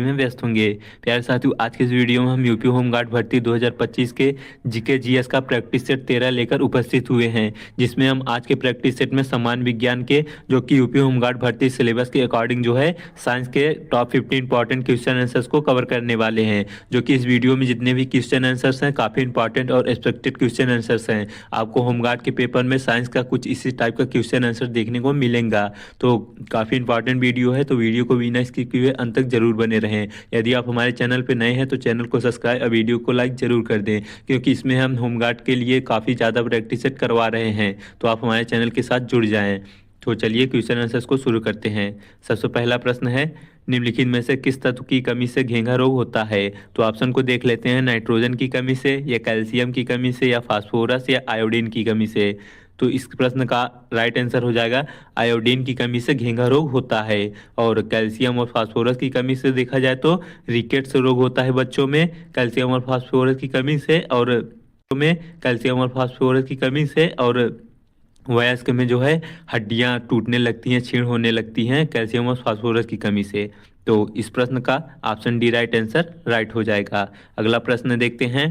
में व्यस्त होंगे। प्यारे साथियों, आज के इस वीडियो में हम यूपी होमगार्ड भर्ती 2025 के जीके जीएस का प्रैक्टिस सेट 13 लेकर उपस्थित हुए हैं, जिसमें हम आज के प्रैक्टिस सेट में समान विज्ञान के जो कि यूपी होमगार्ड भर्ती सिलेबस के अकॉर्डिंग जो है साइंस के टॉप 15 इंपॉर्टेंट क्वेश्चन आंसर्स को कवर करने वाले हैं। जो कि इस वीडियो में जितने भी क्वेश्चन आंसर्स हैं काफ़ी इंपॉर्टेंट और एक्सपेक्टेड क्वेश्चन आंसर्स हैं। आपको होमगार्ड के पेपर में साइंस का कुछ इसी टाइप का क्वेश्चन आंसर देखने को मिलेगा। तो काफ़ी इंपॉर्टेंट वीडियो है, तो वीडियो को बिना स्किप किए अंत तक जरूर बने रहें। यदि आप हमारे चैनल पर नए हैं तो चैनल को सब्सक्राइब और वीडियो को लाइक जरूर कर दें, क्योंकि इसमें हम होमगार्ड के लिए काफ़ी ज़्यादा प्रैक्टिस सेट करवा रहे हैं। तो आप हमारे चैनल के साथ जुड़ जाएं। तो चलिए क्वेश्चन आंसर्स को शुरू करते हैं। सबसे पहला प्रश्न है, निम्नलिखित में से किस तत्व की कमी से घेंघा रोग होता है? तो ऑप्शन को देख लेते हैं, नाइट्रोजन की कमी से, या कैल्शियम की कमी से, या फास्फोरस, या आयोडीन की कमी से। तो इस प्रश्न का राइट आंसर हो जाएगा आयोडीन की कमी से घेंघा रोग होता है। और कैल्शियम और फास्फोरस की कमी से देखा जाए तो रिकेट्स रोग होता है बच्चों में कैल्शियम और फास्फोरस की कमी से, और में कैल्शियम और फास्फोरस की कमी से, और वयस्क में जो है हड्डियां टूटने लगती हैं, छीण होने लगती हैं कैल्शियम और फास्फोरस की कमी से। तो इस प्रश्न का option D right answer right हो जाएगा। अगला प्रश्न देखते हैं,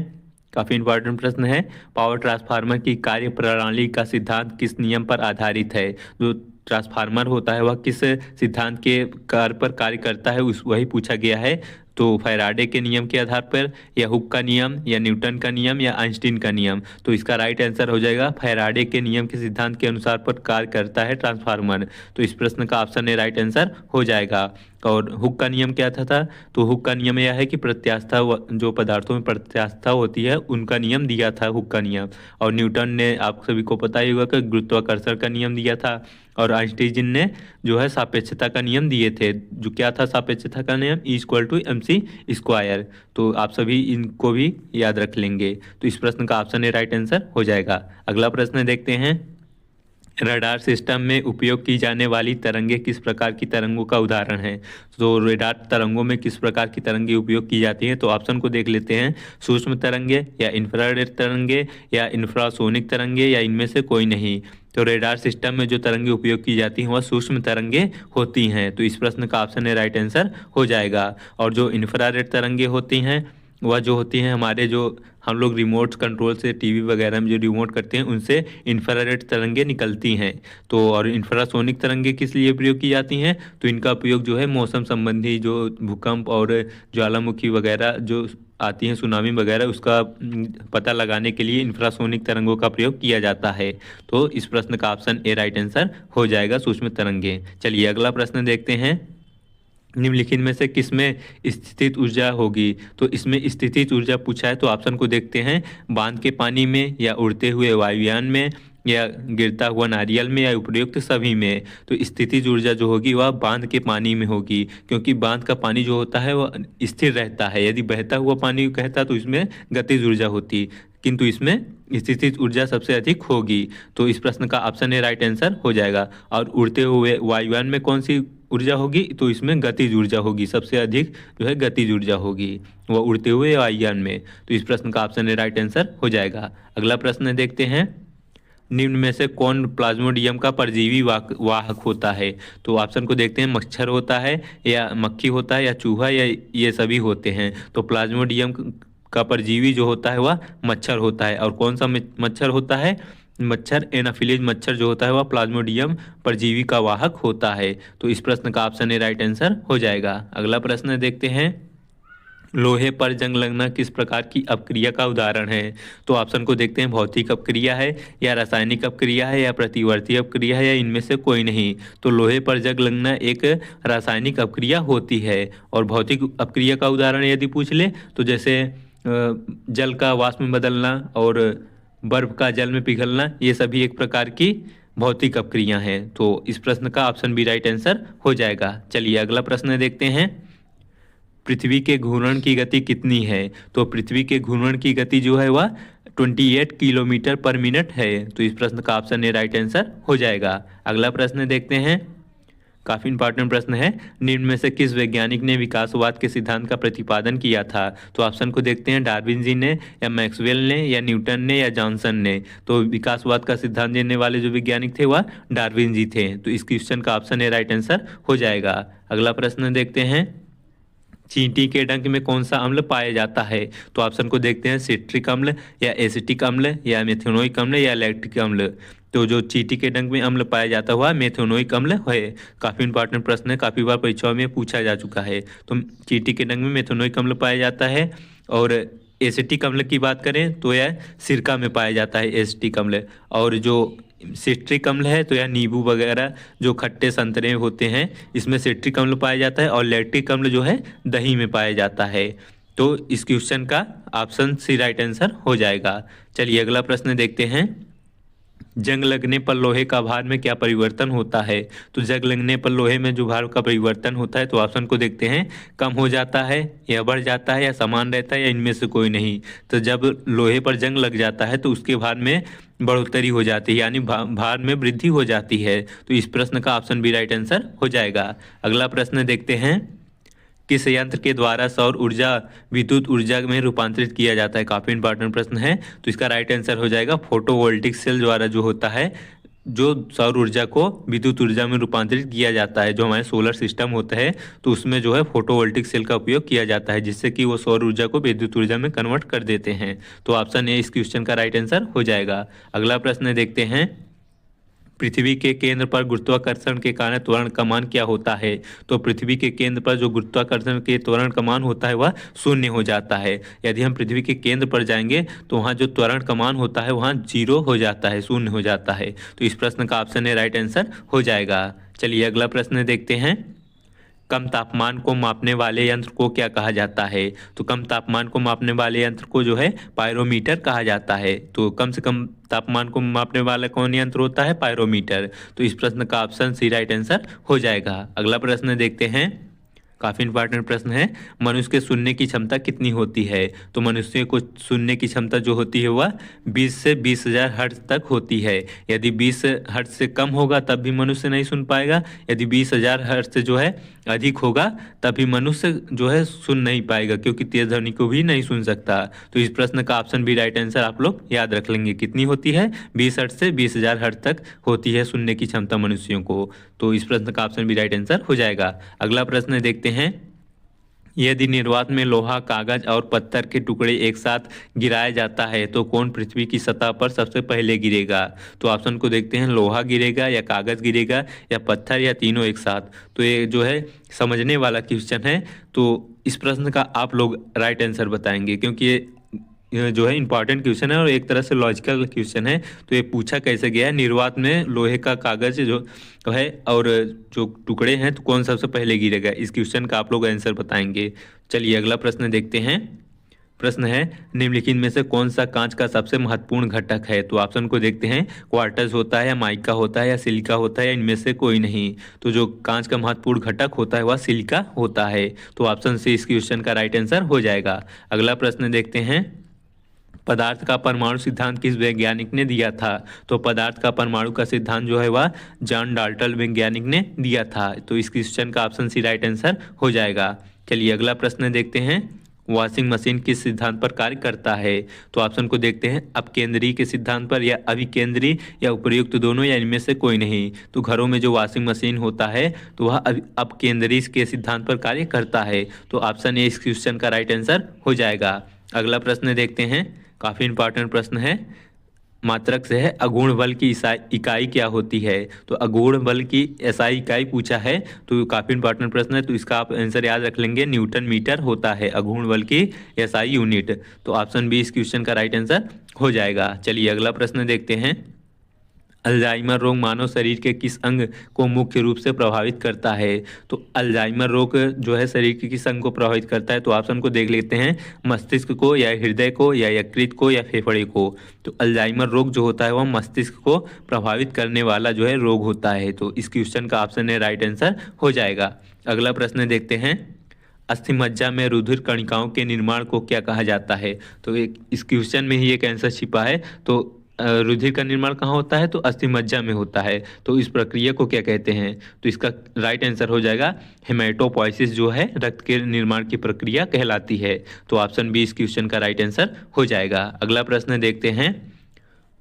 काफ़ी इंपॉर्टेंट प्रश्न है। पावर ट्रांसफार्मर की कार्य प्रणाली का सिद्धांत किस नियम पर आधारित है? जो ट्रांसफार्मर होता है वह किस सिद्धांत के कार्य पर कार्य करता है, उस वही पूछा गया है। तो फैराडे के नियम के आधार पर, या हुक का नियम, या न्यूटन का नियम, या आइंस्टीन का नियम। तो इसका राइट आंसर हो जाएगा फैराडे के नियम के सिद्धांत के अनुसार पर कार्य करता है ट्रांसफार्मर। तो इस प्रश्न का ऑप्शन ए राइट आंसर हो जाएगा। और हुक का नियम क्या था? तो हुक का नियम यह है कि प्रत्यास्था जो पदार्थों में प्रत्यास्था होती है उनका नियम दिया था हुक का नियम। और न्यूटन ने, आप सभी को पता ही होगा कि गुरुत्वाकर्षण का नियम दिया था। और आइंस्टीन ने जो है सापेक्षता का नियम दिए थे। जो क्या था सापेक्षता का नियम? E=mc²। तो आप सभी इनको भी याद रख लेंगे। तो इस प्रश्न का ऑप्शन ए राइट आंसर हो जाएगा। अगला प्रश्न देखते हैं, रडार सिस्टम में उपयोग की जाने वाली तरंगे किस प्रकार की तरंगों का उदाहरण है? तो रडार तरंगों में किस प्रकार की तरंगे उपयोग की जाती हैं? तो ऑप्शन को देख लेते हैं, सूक्ष्म तरंगे, या इंफ्रारेड तरंगे, या इंफ्रासोनिक तरंगे, या इनमें से कोई नहीं। तो रडार सिस्टम में जो तरंगे उपयोग की जाती हैं वह सूक्ष्म तरंगे होती हैं। तो इस प्रश्न का ऑप्शन ए राइट आंसर हो जाएगा। और जो इंफ्रारेड तरंगे होती हैं वह जो होती हैं हमारे, जो हम लोग रिमोट कंट्रोल से टीवी वगैरह में जो रिमोट करते हैं उनसे इंफ्रारेड तरंगे निकलती हैं। तो और इंफ्रासोनिक तरंगे किस लिए प्रयोग की जाती हैं? तो इनका उपयोग जो है मौसम संबंधी जो भूकंप और ज्वालामुखी वगैरह जो आती हैं, सुनामी वगैरह, उसका पता लगाने के लिए इंफ्रासोनिक तरंगों का प्रयोग किया जाता है। तो इस प्रश्न का ऑप्शन ए राइट आंसर हो जाएगा, सूक्ष्म तरंगे। चलिए अगला प्रश्न देखते हैं, निम्नलिखित में से किसमें स्थितिज ऊर्जा होगी? तो इसमें स्थितिज ऊर्जा पूछा है। तो ऑप्शन को देखते हैं, बांध के पानी में, या उड़ते हुए वायुयान में, या गिरता हुआ नारियल में, या उपयुक्त सभी में। तो स्थितिज ऊर्जा जो होगी वह बांध के पानी में होगी, क्योंकि बांध का पानी जो होता है वह स्थिर रहता है। यदि बहता हुआ पानी कहता तो इसमें गतिज ऊर्जा होती, किंतु इसमें स्थितिज ऊर्जा सबसे अधिक होगी। तो इस प्रश्न का ऑप्शन ए राइट आंसर हो जाएगा। और उड़ते हुए वायुयान में कौन सी ऊर्जा होगी? तो इसमें गतिज ऊर्जा होगी, सबसे अधिक जो है गतिज ऊर्जा होगी वह उड़ते हुए वायुयान में। तो इस प्रश्न का ऑप्शन ए राइट आंसर हो जाएगा। अगला प्रश्न देखते हैं, निम्न में से कौन प्लाज्मोडियम का परजीवी वाहक होता है? तो ऑप्शन को देखते हैं, मच्छर होता है, या मक्खी होता है, या चूहा, या ये सभी होते हैं। तो प्लाज्मोडियम का परजीवी जो होता है वह मच्छर होता है। और कौन सा मच्छर होता है? मच्छर एनाफिलीज मच्छर जो होता है वह प्लाज्मोडियम परजीवी का वाहक होता है। तो इस प्रश्न का ऑप्शन ए राइट आंसर हो जाएगा। अगला प्रश्न देखते हैं, लोहे पर जंग लगना किस प्रकार की अपक्रिया का उदाहरण है? तो ऑप्शन को देखते हैं, भौतिक अपक्रिया है, या रासायनिक अपक्रिया है, या प्रतिवर्ती अपक्रिया है, या इनमें से कोई नहीं। तो लोहे पर जंग लगना एक रासायनिक अपक्रिया होती है। और भौतिक अपक्रिया का उदाहरण यदि पूछ ले तो जैसे जल का वाष्प में बदलना और बर्फ का जल में पिघलना, ये सभी एक प्रकार की भौतिक अपक्रिया हैं। तो इस प्रश्न का ऑप्शन बी राइट आंसर हो जाएगा। चलिए अगला प्रश्न देखते हैं, पृथ्वी के घूर्णन की गति कितनी है? तो पृथ्वी के घूर्णन की गति जो है वह 28 किलोमीटर पर मिनट है। तो इस प्रश्न का ऑप्शन ए राइट आंसर हो जाएगा। अगला प्रश्न देखते हैं, काफ़ी इंपॉर्टेंट प्रश्न है, निम्न में से किस वैज्ञानिक ने विकासवाद के सिद्धांत का प्रतिपादन किया था? तो ऑप्शन को देखते हैं, डार्विन जी ने, या मैक्सवेल ने, या न्यूटन ने, या जॉनसन ने। तो विकासवाद का सिद्धांत देने वाले जो वैज्ञानिक थे वह डार्विन जी थे। तो इस क्वेश्चन का ऑप्शन ए राइट आंसर हो जाएगा। अगला प्रश्न देखते हैं, चींटी के डंक में कौन सा अम्ल पाया जाता है? तो ऑप्शन को देखते हैं, सिट्रिक अम्ल या एसिटिक अम्ल या मेथनोइक अम्ल या लैक्टिक अम्ल। तो जो चींटी के डंक में अम्ल पाया जाता हुआ मेथनोइक अम्ल है। काफ़ी इंपॉर्टेंट प्रश्न है, काफ़ी बार परीक्षाओं में पूछा जा चुका है। तो चींटी के डंक में मेथनोइक अम्ल पाया जाता है। और एसिटिक अम्ल की बात करें तो यह सिरका में पाया जाता है, एसिटिक अम्ल। और जो सिट्रिक अम्ल है तो यह नींबू वगैरह जो खट्टे संतरे होते हैं इसमें सिट्रिक अम्ल पाया जाता है। और लैक्टिक अम्ल जो है दही में पाया जाता है। तो इस क्वेश्चन का ऑप्शन सी राइट आंसर हो जाएगा। चलिए अगला प्रश्न देखते हैं। जंग लगने पर लोहे का भार में क्या परिवर्तन होता है? तो जंग लगने पर लोहे में जो भार का परिवर्तन होता है, तो ऑप्शन को देखते हैं, कम हो जाता है या बढ़ जाता है या समान रहता है या इनमें से कोई नहीं। तो जब लोहे पर जंग लग जाता है तो उसके भार में बढ़ोतरी हो जाती है, यानी भार में वृद्धि हो जाती है। तो इस प्रश्न का ऑप्शन बी राइट आंसर हो जाएगा। अगला प्रश्न देखते हैं। किस यंत्र के द्वारा सौर ऊर्जा विद्युत ऊर्जा में रूपांतरित किया जाता है? काफ़ी इंपॉर्टेंट प्रश्न है। तो इसका राइट आंसर हो जाएगा फोटोवोल्टिक सेल द्वारा जो होता है, जो सौर ऊर्जा को विद्युत ऊर्जा में रूपांतरित किया जाता है। जो हमारे सोलर सिस्टम होता है तो उसमें जो है फोटोवोल्टिक सेल का उपयोग किया जाता है, जिससे कि वो सौर ऊर्जा को विद्युत ऊर्जा में कन्वर्ट कर देते हैं। तो ऑप्शन ए इस क्वेश्चन का राइट आंसर हो जाएगा। अगला प्रश्न देखते हैं। पृथ्वी के केंद्र पर गुरुत्वाकर्षण के कारण त्वरण का मान क्या होता है? तो पृथ्वी के केंद्र पर जो गुरुत्वाकर्षण के त्वरण का मान होता है वह शून्य हो जाता है। यदि हम पृथ्वी के केंद्र पर जाएंगे तो वहाँ जो त्वरण का मान होता है वहाँ 0 हो जाता है, शून्य हो जाता है। तो इस प्रश्न का ऑप्शन ए राइट आंसर हो जाएगा। चलिए अगला प्रश्न देखते हैं। कम तापमान को मापने वाले यंत्र को क्या कहा जाता है? तो कम तापमान को मापने वाले यंत्र को जो है पायरोमीटर कहा जाता है। तो कम से कम तापमान को मापने वाला कौन यंत्र होता है? पायरोमीटर। तो इस प्रश्न का ऑप्शन सी राइट आंसर हो जाएगा। अगला प्रश्न देखते हैं। काफ़ी इंपॉर्टेंट प्रश्न है। मनुष्य के सुनने की क्षमता कितनी होती है? तो मनुष्य को सुनने की क्षमता जो होती है वह 20 से 20,000 हर्ट्ज तक होती है। यदि 20 हर्ट्ज से कम होगा तब भी मनुष्य नहीं सुन पाएगा। यदि 20,000 हर्ट्ज से जो है अधिक होगा तब भी मनुष्य जो है सुन नहीं पाएगा, क्योंकि तेज ध्वनि को भी नहीं सुन सकता। तो इस प्रश्न का ऑप्शन भी राइट आंसर आप लोग याद रख लेंगे। कितनी होती है? 20 हर्ट्ज से 20,000 हर्ट्ज तक होती है सुनने की क्षमता मनुष्यों को। तो इस प्रश्न का ऑप्शन भी राइट आंसर हो जाएगा। अगला प्रश्न देखते हैं। यदि निर्वात में लोहा, कागज और पत्थर के टुकड़े एक साथ गिराया जाता है तो कौन पृथ्वी की सतह पर सबसे पहले गिरेगा? तो ऑप्शन को देखते हैं, लोहा गिरेगा या कागज गिरेगा या पत्थर या तीनों एक साथ। तो ये जो है समझने वाला क्वेश्चन है। तो इस प्रश्न का आप लोग राइट आंसर बताएंगे, क्योंकि ये जो है इंपॉर्टेंट क्वेश्चन है और एक तरह से लॉजिकल क्वेश्चन है। तो ये पूछा कैसे गया है, निर्वात में लोहे का कागज जो है और जो टुकड़े हैं तो कौन सबसे पहले गिरेगा? इस क्वेश्चन का आप लोग आंसर बताएंगे। चलिए अगला प्रश्न देखते हैं। प्रश्न है, निम्नलिखित में से कौन सा कांच का सबसे महत्वपूर्ण घटक है? तो ऑप्शन को देखते हैं, क्वार्टज होता है या माइका होता है या सिलिका होता है या इनमें से कोई नहीं। तो जो कांच का महत्वपूर्ण घटक होता है वह सिलिका होता है। तो ऑप्शन से इस क्वेश्चन का राइट आंसर हो जाएगा। अगला प्रश्न देखते हैं। पदार्थ का परमाणु सिद्धांत किस वैज्ञानिक ने दिया था? तो पदार्थ का परमाणु का सिद्धांत जो है वह जॉन डाल्टन वैज्ञानिक ने दिया था। तो इस क्वेश्चन का ऑप्शन सी राइट आंसर हो जाएगा। चलिए अगला प्रश्न देखते हैं। वॉशिंग मशीन किस सिद्धांत पर कार्य करता है? तो ऑप्शन को देखते हैं, अपकेंद्री के सिद्धांत पर या अभिकेंद्री या उपयुक्त दोनों या इनमें से कोई नहीं। तो घरों में जो वॉशिंग मशीन होता है तो वह अपकेंद्री के सिद्धांत पर कार्य करता है। तो ऑप्शन ए इस क्वेश्चन का राइट आंसर हो जाएगा। अगला प्रश्न देखते हैं। काफ़ी इंपॉर्टेंट प्रश्न है, मात्रक से है। अगुण बल की इकाई क्या होती है? तो अगुण बल की एसआई इकाई पूछा है। तो काफ़ी इंपॉर्टेंट प्रश्न है, तो इसका आप आंसर याद रख लेंगे। न्यूटन मीटर होता है अगुण बल की एसआई यूनिट। तो ऑप्शन बी इस क्वेश्चन का राइट आंसर हो जाएगा। चलिए अगला प्रश्न देखते हैं। अल्जाइमर रोग मानव शरीर के किस अंग को मुख्य रूप से प्रभावित करता है? तो अल्जाइमर रोग जो है शरीर के किस अंग को प्रभावित करता है? तो ऑप्शन को देख लेते हैं, मस्तिष्क को या हृदय को या यकृत को या फेफड़े को। तो अल्जाइमर रोग जो होता है वह मस्तिष्क को प्रभावित करने वाला जो है रोग होता है। तो इस क्वेश्चन का ऑप्शन है राइट आंसर हो जाएगा। अगला प्रश्न देखते हैं। अस्थिमज्जा में रुधिर कणिकाओं के निर्माण को क्या कहा जाता है? तो इस क्वेश्चन में ही एक आंसर छिपा है। तो रुधिर का निर्माण कहाँ होता है? तो अस्थिमज्जा में होता है। तो इस प्रक्रिया को क्या कहते हैं? तो इसका राइट आंसर हो जाएगा हेमेटोपोइसिस, जो है रक्त के निर्माण की प्रक्रिया कहलाती है। तो ऑप्शन बी इस क्वेश्चन का राइट आंसर हो जाएगा। अगला प्रश्न देखते हैं।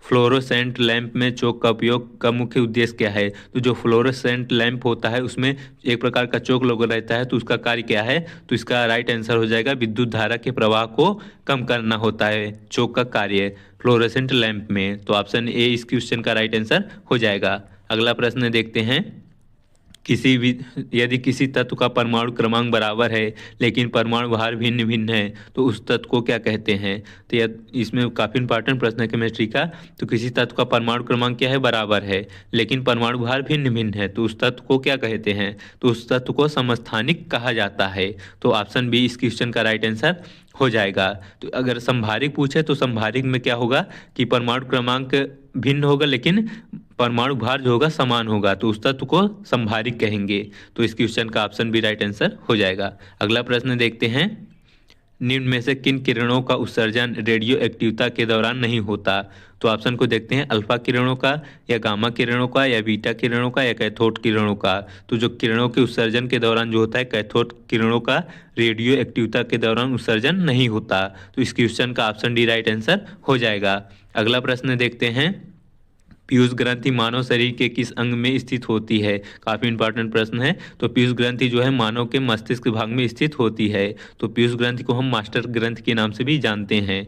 फ्लोरोसेंट लैंप में चोक का उपयोग का मुख्य उद्देश्य क्या है? तो जो फ्लोरोसेंट लैंप होता है उसमें एक प्रकार का चोक लगा रहता है, तो उसका कार्य क्या है? तो इसका राइट आंसर हो जाएगा विद्युत धारा के प्रवाह को कम करना होता है चोक का कार्य फ्लोरोसेंट लैंप में। तो ऑप्शन ए इस क्वेश्चन का राइट आंसर हो जाएगा। अगला प्रश्न देखते हैं। किसी भी यदि किसी तत्व का परमाणु क्रमांक बराबर है लेकिन परमाणु भार भिन्न भिन्न है तो उस तत्व को क्या कहते हैं? तो यह इसमें काफ़ी इंपॉर्टेंट प्रश्न है केमिस्ट्री का। तो किसी तत्व का परमाणु क्रमांक क्या है? बराबर है, लेकिन परमाणु भार भिन्न भिन्न है, तो उस तत्व को क्या कहते हैं? तो उस तत्व को समस्थानिक कहा जाता है। तो ऑप्शन बी इस क्वेश्चन का राइट आंसर हो जाएगा। तो अगर संभारिक पूछे तो संभारिक में क्या होगा कि परमाणु क्रमांक भिन्न होगा लेकिन परमाणु भार जो होगा समान होगा, तो उस तत्व को संभारिक कहेंगे। तो इस क्वेश्चन का ऑप्शन बी राइट आंसर हो जाएगा। अगला प्रश्न देखते हैं। निम्न में से किन किरणों का उत्सर्जन रेडियो एक्टिवता के दौरान नहीं होता? तो ऑप्शन को देखते हैं। अल्फा किरणों का, या गामा किरणों का, या बीटा किरणों का, या कैथोड किरणों का। तो जो किरणों के उत्सर्जन के दौरान जो होता है कैथोड किरणों का रेडियो एक्टिवता के दौरान उत्सर्जन नहीं होता। तो इस क्वेश्चन का ऑप्शन डी राइट आंसर हो जाएगा। अगला प्रश्न देखते हैं। पीयूष ग्रंथि मानव शरीर के किस अंग में स्थित होती है? काफी इंपॉर्टेंट प्रश्न है। तो पीयूष ग्रंथि जो है मानव के मस्तिष्क भाग में स्थित होती है। तो पीयूष ग्रंथि को हम मास्टर ग्रंथि के नाम से भी जानते हैं।